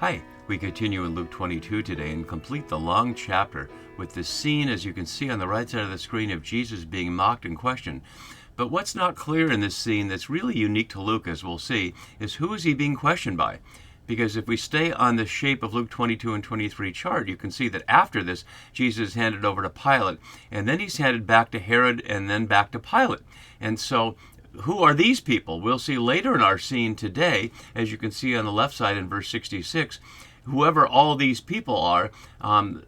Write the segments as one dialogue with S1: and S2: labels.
S1: Hi, we continue in Luke 22 today and complete the long chapter with the scene, as you can see on the right side of the screen, of Jesus being mocked and questioned. But what's not clear in this scene that's really unique to Luke, as we'll see, is who is he being questioned by? Because if we stay on the shape of Luke 22 and 23 chart, you can see that after this, Jesus is handed over to Pilate, and then he's handed back to Herod, and then back to Pilate. And so who are these people? We'll see later in our scene today, as you can see on the left side in verse 66, whoever all these people are,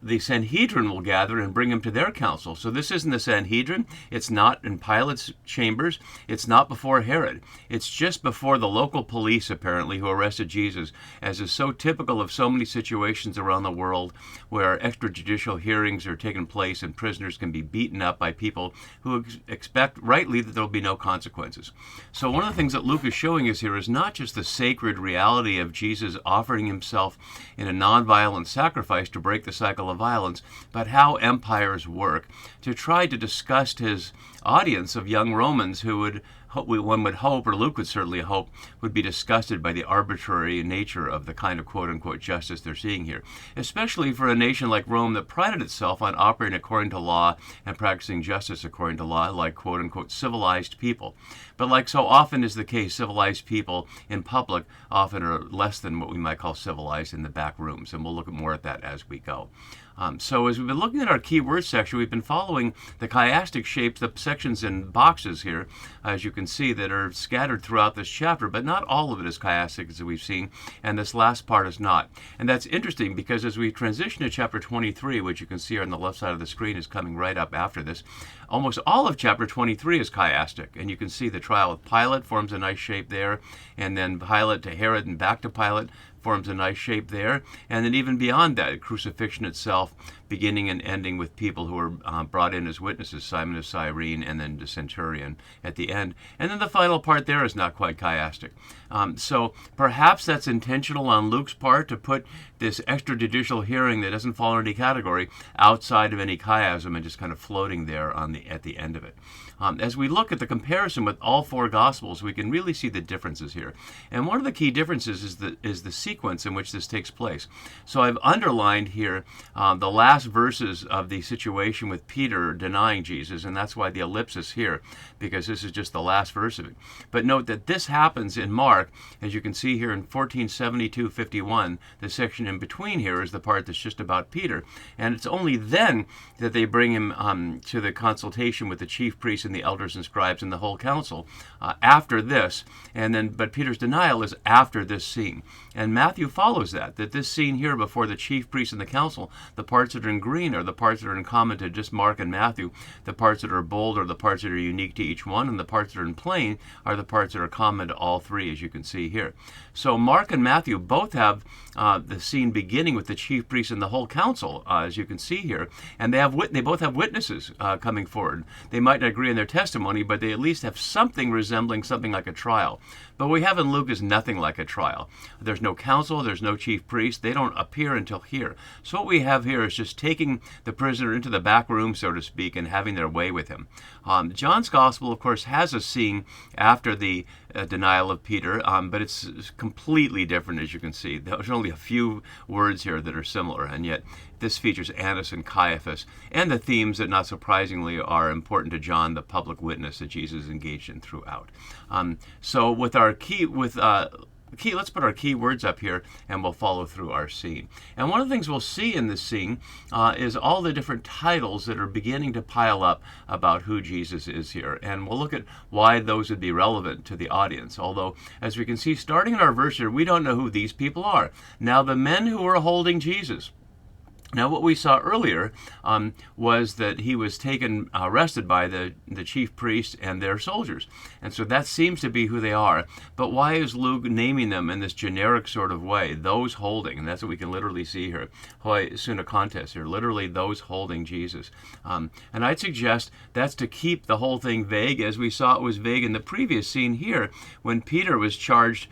S1: the Sanhedrin will gather and bring him to their council. So this isn't the Sanhedrin. It's not in Pilate's chambers. It's not before Herod. It's just before the local police, apparently, who arrested Jesus, as is so typical of so many situations around the world where extrajudicial hearings are taking place and prisoners can be beaten up by people who expect rightly that there will be no consequences. So one of the things that Luke is showing us here is not just the sacred reality of Jesus offering himself in a nonviolent sacrifice to break the cycle of violence, but how empires work, to try to disgust his audience of young Romans who would, one would hope, or Luke would certainly hope, would be disgusted by the arbitrary nature of the kind of quote-unquote justice they're seeing here, especially for a nation like Rome that prided itself on operating according to law and practicing justice according to law, like quote-unquote civilized people. But like so often is the case, civilized people in public often are less than what we might call civilized in the back rooms, and we'll look more at that as we go. So as we've been looking at our keyword section, we've been following the chiastic shapes, the sections and boxes here, as you can see, that are scattered throughout this chapter, but not all of it is chiastic, as we've seen, and this last part is not. And that's interesting because as we transition to chapter 23, which you can see on the left side of the screen is coming right up after this, almost all of chapter 23 is chiastic, and you can see the trial of Pilate forms a nice shape there, and then Pilate to Herod and back to Pilate forms a nice shape there, and then even beyond that, crucifixion itself, beginning and ending with people who are brought in as witnesses, Simon of Cyrene and then the centurion at the end. And then the final part there is not quite chiastic. So perhaps that's intentional on Luke's part to put this extrajudicial hearing that doesn't fall into any category outside of any chiasm and just kind of floating there at the end of it. As we look at the comparison with all four Gospels, we can really see the differences here. And one of the key differences is the sequence in which this takes place. So I've underlined here the last verses of the situation with Peter denying Jesus, and that's why the ellipsis here, because this is just the last verse of it. But note that this happens in Mark, as you can see here in 1472:51. The section in between here is the part that's just about Peter, and it's only then that they bring him to the consultation with the chief priests and the elders and scribes and the whole council after this, but Peter's denial is after this scene. And Matthew follows that this scene here before the chief priests and the council, the parts that are in green are the parts that are in common to just Mark and Matthew, the parts that are bold are the parts that are unique to each one, and the parts that are in plain are the parts that are common to all three, as you can see here. So Mark and Matthew both have the scene beginning with the chief priests and the whole council, as you can see here, and they both have witnesses coming forward. They might not agree in their testimony, but they at least have something resembling something like a trial. But what we have in Luke is nothing like a trial. There's no council, there's no chief priest, they don't appear until here. So what we have here is just taking the prisoner into the back room, so to speak, and having their way with him. John's Gospel, of course, has a scene after the denial of Peter, but it's completely different, as you can see. There's only a few words here that are similar, and yet this features Annas and Caiaphas, and the themes that, not surprisingly, are important to John, the public witness that Jesus engaged in throughout. So with our let's put our key words up here and we'll follow through our scene. And one of the things we'll see in this scene is all the different titles that are beginning to pile up about who Jesus is here. And we'll look at why those would be relevant to the audience. Although, as we can see, starting in our verse here, we don't know who these people are. Now, the men who were holding Jesus. Now, what we saw earlier was that he was arrested by the chief priest and their soldiers. And so that seems to be who they are. But why is Luke naming them in this generic sort of way? Those holding, and that's what we can literally see here. Hoi suna contest here, literally those holding Jesus. And I'd suggest that's to keep the whole thing vague, as we saw it was vague in the previous scene here when Peter was charged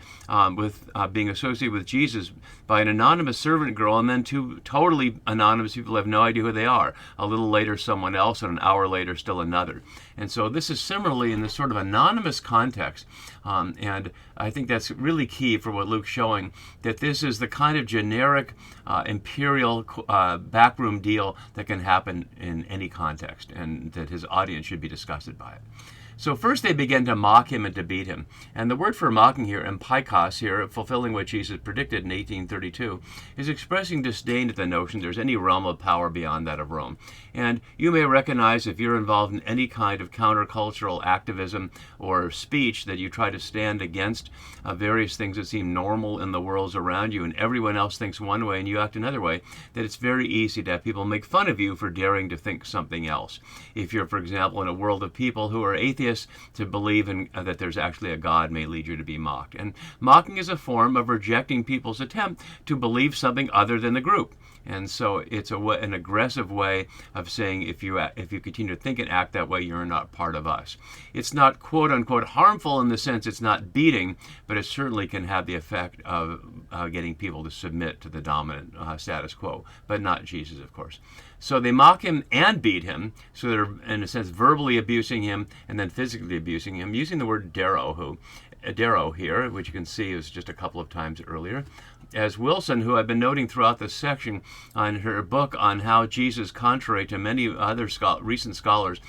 S1: with being associated with Jesus by an anonymous servant girl and then two totally anonymous people have no idea who they are. A little later, someone else, and an hour later, still another. And so this is similarly in this sort of anonymous context. And I think that's really key for what Luke's showing, that this is the kind of generic imperial backroom deal that can happen in any context, and that his audience should be disgusted by it. So first they began to mock him and to beat him. And the word for mocking here, empikos here, fulfilling what Jesus predicted in 1832, is expressing disdain at the notion there's any realm of power beyond that of Rome. And you may recognize, if you're involved in any kind of countercultural activism or speech, that you try to stand against various things that seem normal in the worlds around you, and everyone else thinks one way and you act another way, that it's very easy to have people make fun of you for daring to think something else. If you're, for example, in a world of people who are atheists, to believe in that there's actually a God may lead you to be mocked. And mocking is a form of rejecting people's attempt to believe something other than the group. And so it's an aggressive way of saying, if you continue to think and act that way, you're not part of us. It's not quote unquote harmful in the sense it's not beating, but it certainly can have the effect of getting people to submit to the dominant status quo, but not Jesus, of course. So they mock him and beat him, so they're in a sense verbally abusing him and then physically abusing him, using the word dero here, which you can see is just a couple of times earlier. As Wilson, who I've been noting throughout this section on her book on how Jesus, contrary to many other recent scholars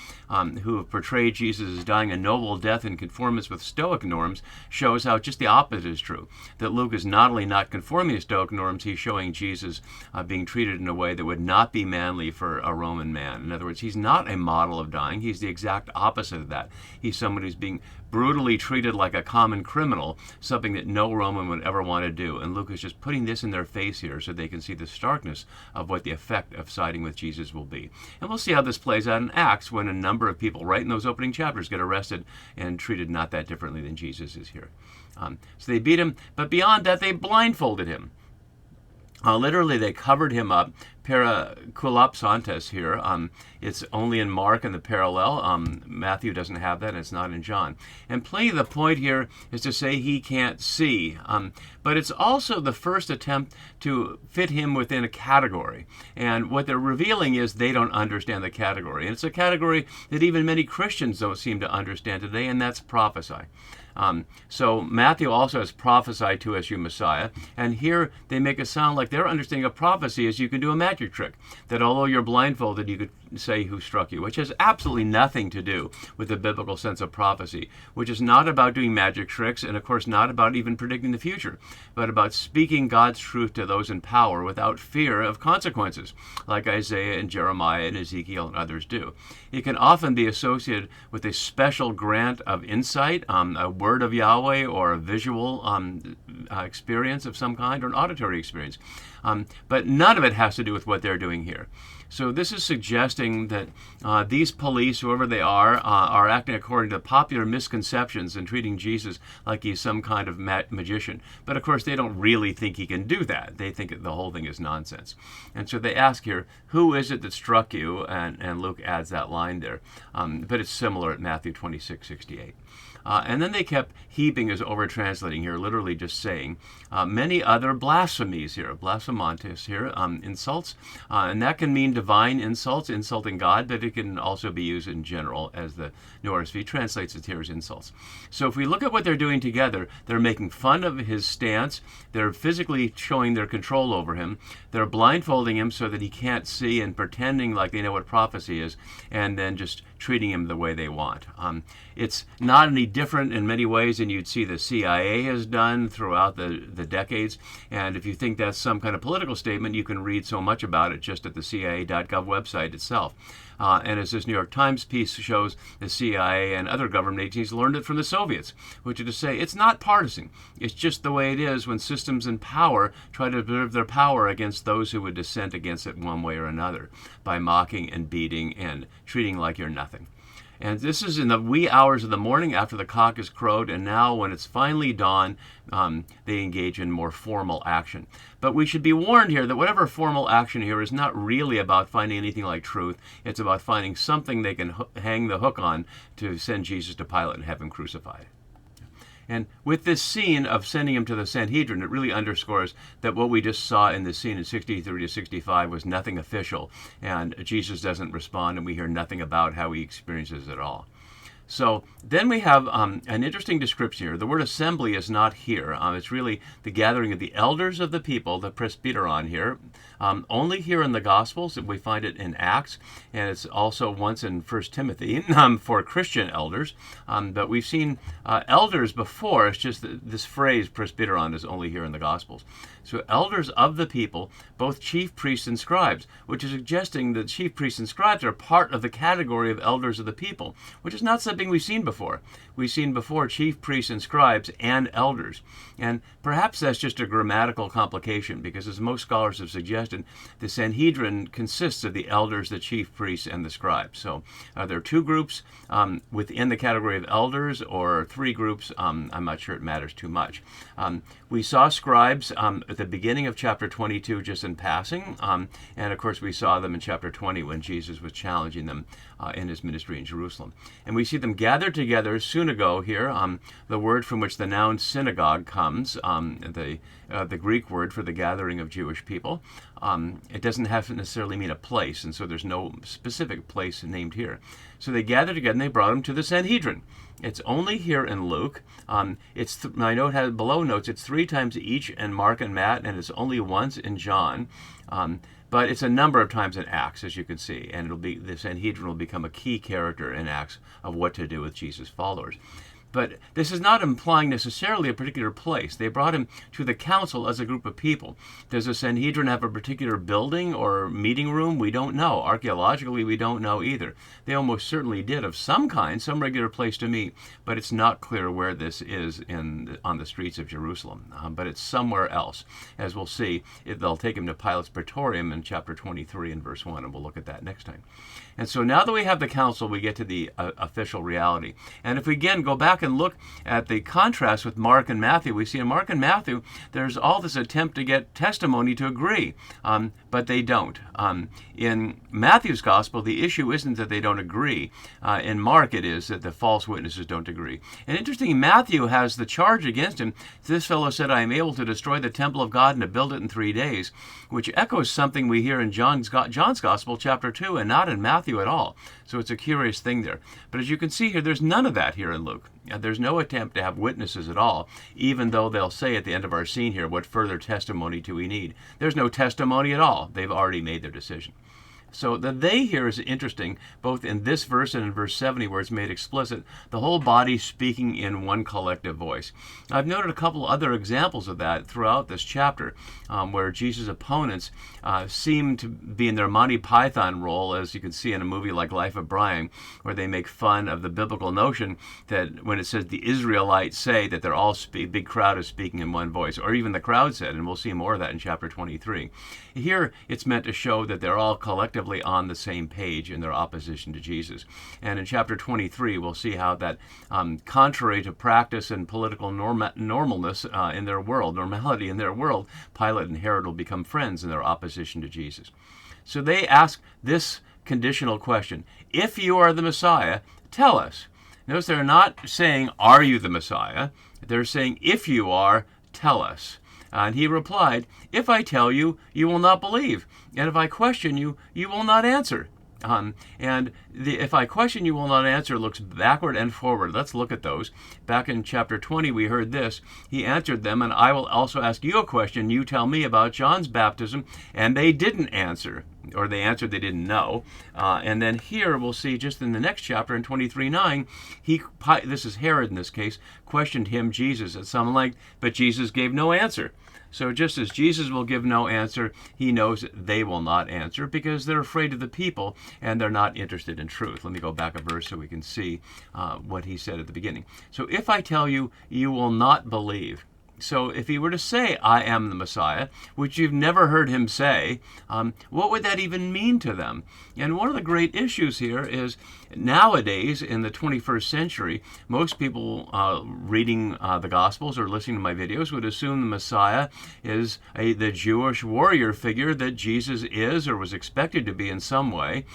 S1: who have portrayed Jesus as dying a noble death in conformance with Stoic norms, shows how just the opposite is true. That Luke is not only not conforming to Stoic norms, he's showing Jesus being treated in a way that would not be manly for a Roman man. In other words, he's not a model of dying. He's the exact opposite of that. He's someone who's being brutally treated like a common criminal, something that no Roman would ever want to do. And Luke is just putting this in their face here so they can see the starkness of what the effect of siding with Jesus will be. And we'll see how this plays out in Acts, when a number of people right in those opening chapters get arrested and treated not that differently than Jesus is here. So they beat him, but beyond that, they blindfolded him. Literally, they covered him up, parakulopsantes here. It's only in Mark and the parallel. Matthew doesn't have that, and it's not in John. And plainly the point here is to say he can't see. But it's also the first attempt to fit him within a category. And what they're revealing is they don't understand the category. And it's a category that even many Christians don't seem to understand today, and that's prophesy. So Matthew also has prophesied to us, you Messiah. And here they make it sound like their understanding of prophecy is you can do a magic trick. That although you're blindfolded, you could say who struck you, which has absolutely nothing to do with the biblical sense of prophecy, which is not about doing magic tricks, and of course not about even predicting the future, but about speaking God's truth to those in power without fear of consequences, like Isaiah and Jeremiah and Ezekiel and others do. It can often be associated with a special grant of insight, a word of Yahweh, or a visual experience of some kind, or an auditory experience. But none of it has to do with what they're doing here. So this is suggesting that these police, whoever they are acting according to popular misconceptions and treating Jesus like he's some kind of magician. But of course, they don't really think he can do that. They think the whole thing is nonsense. And so they ask here, who is it that struck you? And Luke adds that line there. But it's similar at Matthew 26:68. And then they kept heaping, as over-translating here, literally just saying, many other blasphemies here, blasphemantes here, insults. And that can mean divine insults, insulting God, but it can also be used in general, as the New RSV translates it here as insults. So if we look at what they're doing together, they're making fun of his stance, they're physically showing their control over him, they're blindfolding him so that he can't see and pretending like they know what prophecy is, and then just treating him the way they want. It's not any different in many ways than you'd see the CIA has done throughout the decades. And if you think that's some kind of political statement, you can read so much about it just at the CIA.gov website itself. And as this New York Times piece shows, the CIA and other government agencies learned it from the Soviets, which is to say it's not partisan. It's just the way it is when systems in power try to preserve their power against those who would dissent against it one way or another, by mocking and beating and treating like you're nothing. And this is in the wee hours of the morning after the cock has crowed, and now when it's finally dawn, they engage in more formal action. But we should be warned here that whatever formal action here is not really about finding anything like truth. It's about finding something they can hang the hook on to send Jesus to Pilate and have him crucified. And with this scene of sending him to the Sanhedrin, it really underscores that what we just saw in this scene in 63 to 65 was nothing official, and Jesus doesn't respond, and we hear nothing about how he experiences it all. So then we have an interesting description here. The word assembly is not here. It's really the gathering of the elders of the people, the presbyteron here. Only here in the Gospels, we find it in Acts, and it's also once in 1 Timothy for Christian elders. But we've seen elders before. It's just that this phrase presbyteron is only here in the Gospels. So elders of the people, both chief priests and scribes, which is suggesting that chief priests and scribes are part of the category of elders of the people, which is not something we've seen before. We've seen before chief priests and scribes and elders. And perhaps that's just a grammatical complication, because as most scholars have suggested, the Sanhedrin consists of the elders, the chief priests, and the scribes. So there are two groups within the category of elders, or three groups. I'm not sure it matters too much. We saw scribes at the beginning of chapter 22 just in passing, and of course we saw them in chapter 20 when Jesus was challenging them in his ministry in Jerusalem. And we see them gathered together, synagogue here, the word from which the noun synagogue comes, the Greek word for the gathering of Jewish people. It doesn't have to necessarily mean a place, and so there's no specific place named here. So they gathered together and they brought him to the Sanhedrin. It's only here in Luke. My note has below notes, it's 3 times each in Mark and Matt, and it's only once in John. But it's a number of times in Acts, as you can see, and the Sanhedrin will become a key character in Acts of what to do with Jesus' followers. But this is not implying necessarily a particular place. They brought him to the council as a group of people. Does the Sanhedrin have a particular building or meeting room? We don't know. Archaeologically, we don't know either. They almost certainly did of some kind, some regular place to meet, but it's not clear where this is on the streets of Jerusalem. But it's somewhere else. As we'll see, they'll take him to Pilate's Praetorium in chapter 23 and verse 1, and we'll look at that next time. And so now that we have the council, we get to the official reality. And if we again go back and look at the contrast with Mark and Matthew, we see in Mark and Matthew, there's all this attempt to get testimony to agree, but they don't. In Matthew's gospel, the issue isn't that they don't agree. In Mark, it is that the false witnesses don't agree. And interesting, Matthew has the charge against him. This fellow said, I am able to destroy the temple of God and to build it in 3 days, which echoes something we hear in John's gospel, chapter 2, and not in Matthew at all. So it's a curious thing there. But as you can see here, there's none of that here in Luke. There's no attempt to have witnesses at all, even though they'll say at the end of our scene here, what further testimony do we need? There's no testimony at all. They've already made their decision. So the they here is interesting, both in this verse and in verse 70, where it's made explicit, the whole body speaking in one collective voice. I've noted a couple other examples of that throughout this chapter, where Jesus' opponents seem to be in their Monty Python role, as you can see in a movie like Life of Brian, where they make fun of the biblical notion that when it says the Israelites say, that they're all big crowd is speaking in one voice, or even the crowd said, and we'll see more of that in chapter 23. Here, it's meant to show that they're all collectively on the same page in their opposition to Jesus. And in chapter 23, we'll see how that, contrary to practice and political normalness in their world, normality in their world, Pilate and Herod will become friends in their opposition to Jesus. So they ask this conditional question: if you are the Messiah, tell us. Notice they're not saying, are you the Messiah? They're saying, if you are, tell us. And he replied, if I tell you, you will not believe. And if I question you, you will not answer. If I question you will not answer looks backward and forward. Let's look at those. Back in chapter 20, we heard this. He answered them, and I will also ask you a question. You tell me about John's baptism. And they didn't answer, or they answered they didn't know. And then here we'll see just in the next chapter in 23:9, this is Herod in this case, questioned him, Jesus, at some length, but Jesus gave no answer. So just as Jesus will give no answer, he knows they will not answer because they're afraid of the people and they're not interested in truth. Let me go back a verse so we can see what he said at the beginning. So if I tell you, you will not believe. So if he were to say, I am the Messiah, which you've never heard him say, what would that even mean to them? And one of the great issues here is Nowadays, in the 21st century, most people reading the Gospels or listening to my videos would assume the Messiah is the Jewish warrior figure that Jesus is or was expected to be in some way.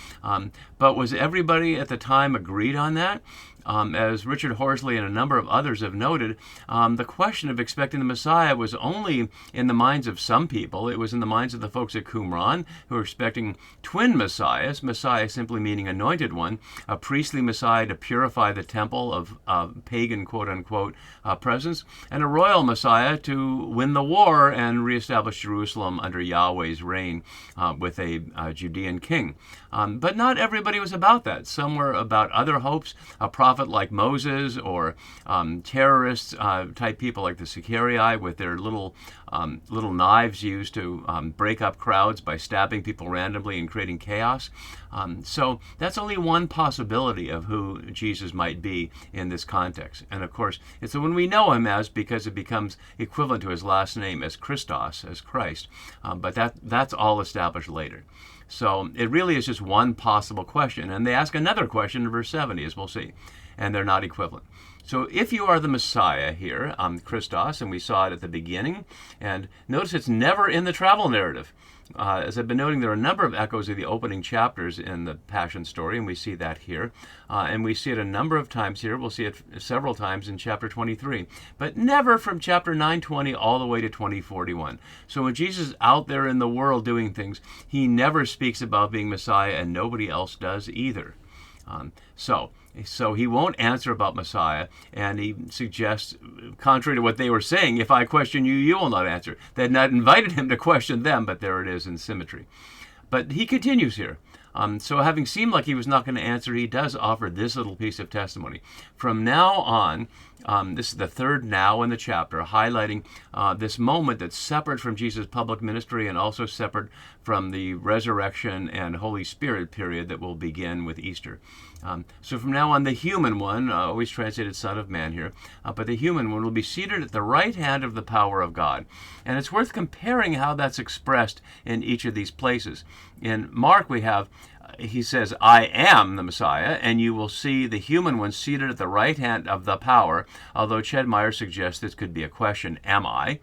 S1: But was everybody at the time agreed on that? As Richard Horsley and a number of others have noted, the question of expecting the Messiah was only in the minds of some people. It was in the minds of the folks at Qumran who were expecting twin messiahs, Messiah simply meaning anointed one, a priestly Messiah to purify the temple of pagan quote-unquote presence, and a royal Messiah to win the war and reestablish Jerusalem under Yahweh's reign with a Judean king. But not everybody was about that. Some were about other hopes, a prophet like Moses, or terrorists type people like the Sicarii with their little knives used to break up crowds by stabbing people randomly and creating chaos. So that's only one possibility of who Jesus might be in this context. And of course, it's the one we know him as because it becomes equivalent to his last name as Christos, as Christ. But that's all established later. So it really is just one possible question. And they ask another question in verse 70, as we'll see. And they're not equivalent. So if you are the Messiah here, Christos, and we saw it at the beginning, and notice it's never in the travel narrative. As I've been noting, there are a number of echoes of the opening chapters in the Passion story, and we see that here. And we see it a number of times here. We'll see it several times in chapter 23, but never from chapter 9:20 all the way to 20:41. So when Jesus is out there in the world doing things, he never speaks about being Messiah, and nobody else does either. So he won't answer about Messiah, and he suggests, contrary to what they were saying, if I question you, you will not answer. They had not invited him to question them, but there it is in symmetry. But he continues here. So having seemed like he was not going to answer, he does offer this little piece of testimony. From now on, this is the third now in the chapter, highlighting this moment that's separate from Jesus' public ministry and also separate from the resurrection and Holy Spirit period that will begin with Easter. So from now on, the human one, always translated Son of Man here, but the human one will be seated at the right hand of the power of God. And it's worth comparing how that's expressed in each of these places. In Mark, we have, he says, I am the Messiah, and you will see the human one seated at the right hand of the power, although Chedmeyer suggests this could be a question, am I?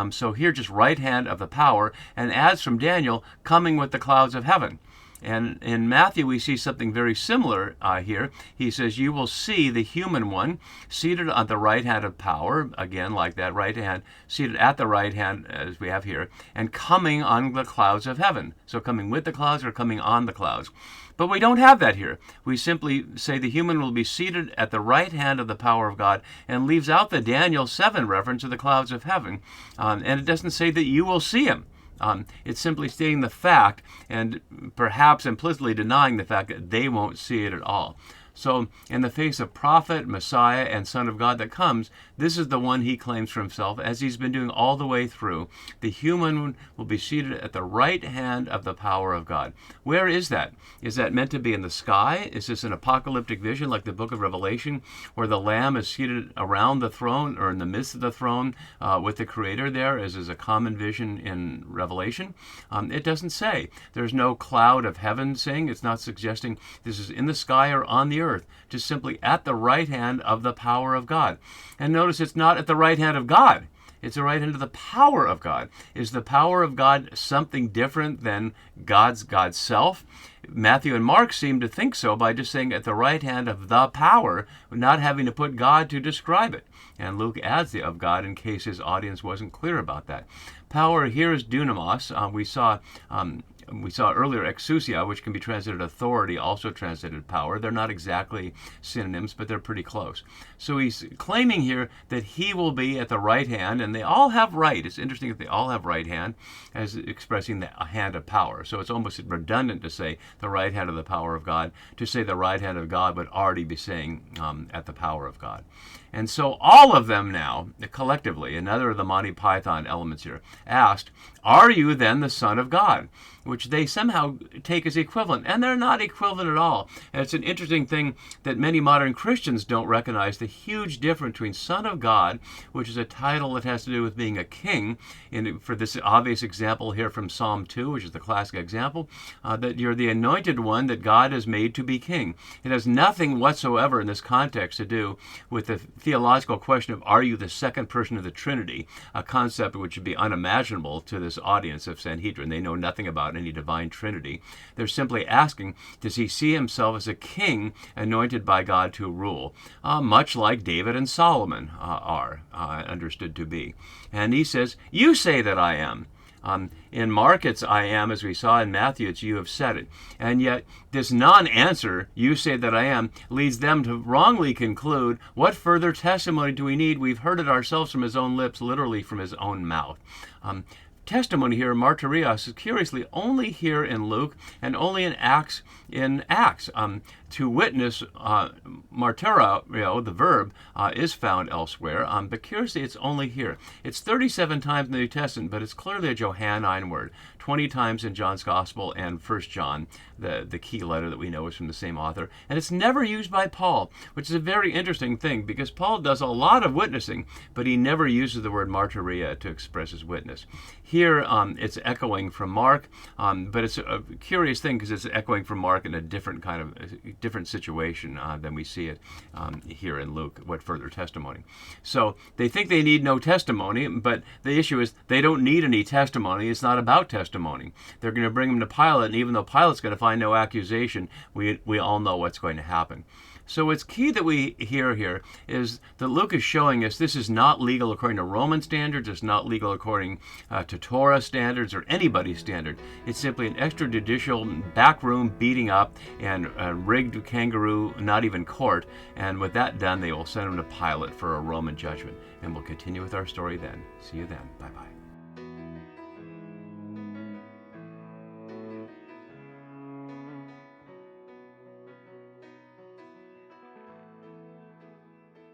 S1: So here, just right hand of the power, and adds from Daniel, coming with the clouds of heaven. And in Matthew, we see something very similar here. He says, you will see the human one seated on the right hand of power, again, like that right hand, seated at the right hand, as we have here, and coming on the clouds of heaven. So coming with the clouds or coming on the clouds. But we don't have that here. We simply say the human will be seated at the right hand of the power of God, and leaves out the Daniel 7 reference to the clouds of heaven. And it doesn't say that you will see him. It's simply stating the fact and perhaps implicitly denying the fact that they won't see it at all. So in the face of prophet, Messiah, and Son of God that comes, this is the one he claims for himself, as he's been doing all the way through. The human will be seated at the right hand of the power of God. Where is that? Is that meant to be in the sky? Is this an apocalyptic vision like the book of Revelation, where the Lamb is seated around the throne or in the midst of the throne with the Creator there, as is a common vision in Revelation? It doesn't say. There's no cloud of heaven saying. It's not suggesting this is in the sky or on the earth, just simply at the right hand of the power of God. And notice it's not at the right hand of God. It's the right hand of the power of God. Is the power of God something different than God's self? Matthew and Mark seem to think so by just saying at the right hand of the power, not having to put God to describe it. And Luke adds the of God in case his audience wasn't clear about that. Power here is dunamos. We saw earlier exousia, which can be translated authority, also translated power. They're not exactly synonyms, but they're pretty close. So he's claiming here that he will be at the right hand, and they all have right. It's interesting that they all have right hand as expressing the hand of power. So it's almost redundant to say the right hand of the power of God. To say the right hand of God would already be saying at the power of God. And so all of them now, collectively, another of the Monty Python elements here, asked, are you then the Son of God? which they somehow take as equivalent, and they're not equivalent at all. And it's an interesting thing that many modern Christians don't recognize the huge difference between Son of God, which is a title that has to do with being a king, for this obvious example here from Psalm 2, which is the classic example, that you're the anointed one that God has made to be king. It has nothing whatsoever in this context to do with the theological question of, are you the second person of the Trinity, a concept which would be unimaginable to this audience of Sanhedrin. They know nothing about any divine Trinity. They're simply asking, does he see himself as a king anointed by God to rule, much like David and Solomon are understood to be. And he says, you say that I am. In Mark, it's I am, as we saw. In Matthew, it's you have said it. And yet, this non-answer, you say that I am, leads them to wrongly conclude, what further testimony do we need? We've heard it ourselves from his own lips, literally from his own mouth. Testimony here, martyrios, is curiously only here in Luke and only in Acts. To witness, martyrio, the verb, is found elsewhere, but curiously it's only here. It's 37 times in the New Testament, but it's clearly a Johannine word. 20 times in John's Gospel and 1 John, the key letter that we know is from the same author. And it's never used by Paul, which is a very interesting thing, because Paul does a lot of witnessing, but he never uses the word martyria to express his witness. Here, it's echoing from Mark, but it's a curious thing because it's echoing from Mark in a different different situation than we see it here in Luke. What further testimony? So they think they need no testimony, but the issue is they don't need any testimony. It's not about testimony. They're going to bring him to Pilate, and even though Pilate's going to find no accusation, we all know what's going to happen. So what's key that we hear here is that Luke is showing us this is not legal according to Roman standards. It's not legal according to Torah standards or anybody's standard. It's simply an extrajudicial backroom beating up and a rigged kangaroo, not even court. And with that done, they will send him to Pilate for a Roman judgment. And we'll continue with our story then. See you then. Bye-bye.